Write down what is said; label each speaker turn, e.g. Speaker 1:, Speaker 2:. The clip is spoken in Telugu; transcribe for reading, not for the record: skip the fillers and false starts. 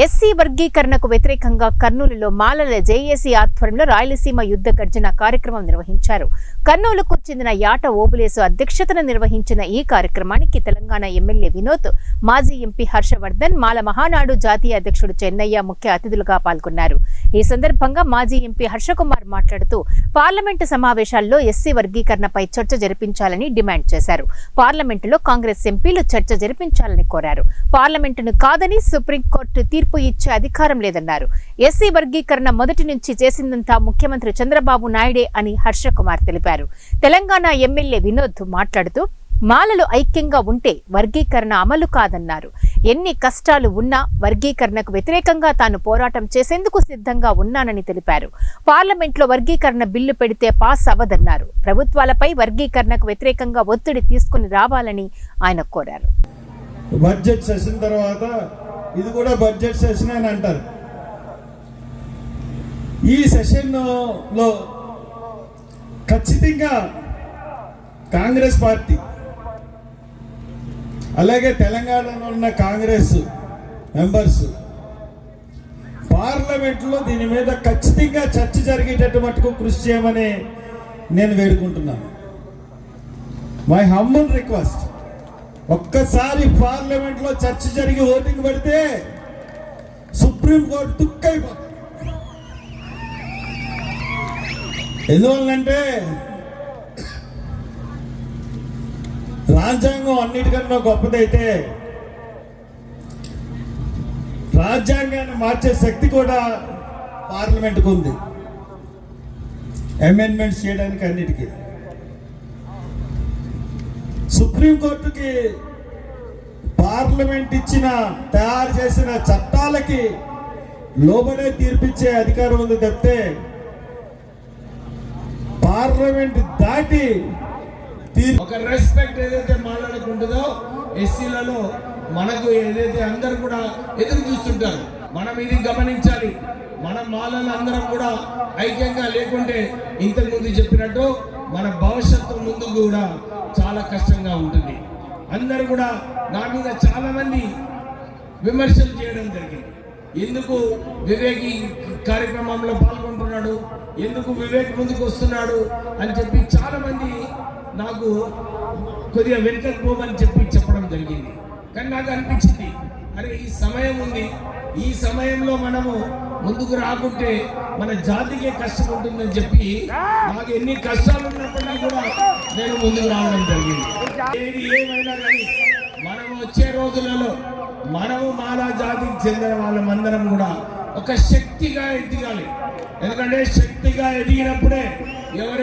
Speaker 1: ఎస్సీ వర్గీకరణకు వ్యతిరేకంగా కర్నూలులో మాలల జేఏసీ ఆధ్వర్యంలో రాయలసీమ యుద్ధ గర్జన కార్యక్రమం నిర్వహించారు. కర్నూలుకు చెందిన యాట ఓబులేసు అధ్యక్షతన నిర్వహించిన ఈ కార్యక్రమానికి తెలంగాణ ఎమ్మెల్యే వినోద్, మాజీ ఎంపీ హర్షవర్ధన్, మాల మహానాడు జాతీయ అధ్యక్షుడు చెన్నయ్య ముఖ్య అతిథులుగా పాల్గొన్నారు. ఈ సందర్భంగా మాజీ ఎంపీ హర్షకుమార్ మాట్లాడుతూ పార్లమెంటు సమావేశాల్లో ఎస్సీ వర్గీకరణపై చర్చ జరిపించాలని డిమాండ్ చేశారు. పార్లమెంటులో కాంగ్రెస్ ఎంపీలు చర్చ జరిపించాలని కోరారు. పార్లమెంటును కాదని సుప్రీంకోర్టు తీర్పు ఇచ్చే అధికారం లేదన్నారు. ఎస్సీ వర్గీకరణ మొదటి నుంచి చేసిందంతా ముఖ్యమంత్రి చంద్రబాబు నాయుడే అని హర్షకుమార్ తెలిపారు. తెలంగాణ ఎమ్మెల్యే వినోద్ మాట్లాడుతూ మాలలు ఐక్యంగా ఉంటే వర్గీకరణ అమలు కాదన్నారు. ఎన్ని కష్టాలు ఉన్నా వర్గీకరణకు వ్యతిరేకంగా తాను పోరాటం చేసేందుకు సిద్ధంగా ఉన్నానని తెలిపారు. పార్లమెంట్లో వర్గీకరణ బిల్లు పెడితే పాస్ అవ్వదన్నారు. ప్రభుత్వాలపై వర్గీకరణకు వ్యతిరేకంగా ఒత్తిడి తీసుకుని రావాలని ఆయన కోరారు.
Speaker 2: బడ్జెట్ సెషన్ తర్వాత ఇది కూడా బడ్జెట్ సెషన్ అని అంటారు. ఈ సెషన్లో ఖచ్చితంగా కాంగ్రెస్ పార్టీ అలాగే తెలంగాణలో ఉన్న కాంగ్రెస్ మెంబర్స్ పార్లమెంట్లో దీని మీద ఖచ్చితంగా చర్చ జరిగేటట్టు మటుకు కృషి చేయమని నేను వేడుకుంటున్నాను. మై హంబుల్ రిక్వెస్ట్, ఒక్కసారి పార్లమెంట్లో చర్చ జరిగి ఓటింగ్ పడితే సుప్రీంకోర్టు తుక్కైపోతుంది. ఎందువల్లంటే రాజ్యాంగం అన్నిటికన్నా గొప్పదైతే రాజ్యాంగాన్ని మార్చే శక్తి కూడా పార్లమెంట్కు ఉంది, అమెండ్మెంట్స్ చేయడానికి అన్నిటికీ. సుప్రీంకోర్టుకి పార్లమెంట్ తయారు చేసిన చట్టాలకి లోబడే తీర్పిచ్చే అధికారం ఉంది తప్పితే పార్లమెంట్ దాటి
Speaker 3: ఒక రెస్పెక్ట్ ఏదైతే మాట్లాడుకుంటుందో ఎస్సీలలో మనకు ఏదైతే అందరూ కూడా ఎదురు చూస్తుంటారు. మనం ఇది గమనించాలి. మన మాలలు అందరం కూడా ఐక్యంగా లేకుంటే ఇంతకుముందు చెప్పినట్టు మన భవిష్యత్తు ముందు కూడా చాలా కష్టంగా ఉంటుంది. అందరూ కూడా నా మీద చాలా మంది విమర్శలు చేయడం జరిగింది. ఎందుకు వివేక్ ఈ కార్యక్రమంలో పాల్గొంటున్నాడు, ఎందుకు వివేక్ ముందుకు వస్తున్నాడు అని చెప్పి చాలా మంది నాకు కొద్దిగా వెనుకకు పోమని చెప్పడం జరిగింది. కానీ నాకు అనిపించింది, అరే ఈ సమయం ఉంది, ఈ సమయంలో మనము ముందుకు రాకుంటే మన జాతికే కష్టం ఉంటుందని చెప్పి నాకు ఎన్ని కష్టాలు ఉన్నప్పటికీ కూడా నేను ముందుకు రావడం జరిగింది. ఏమైనా కానీ మనము వచ్చే రోజులలో మనము మాలా జాతికి చెందిన వాళ్ళమందరం కూడా ఒక శక్తిగా ఎదగాలి. ఎందుకంటే శక్తిగా ఎదిగినప్పుడే ఎవరైతే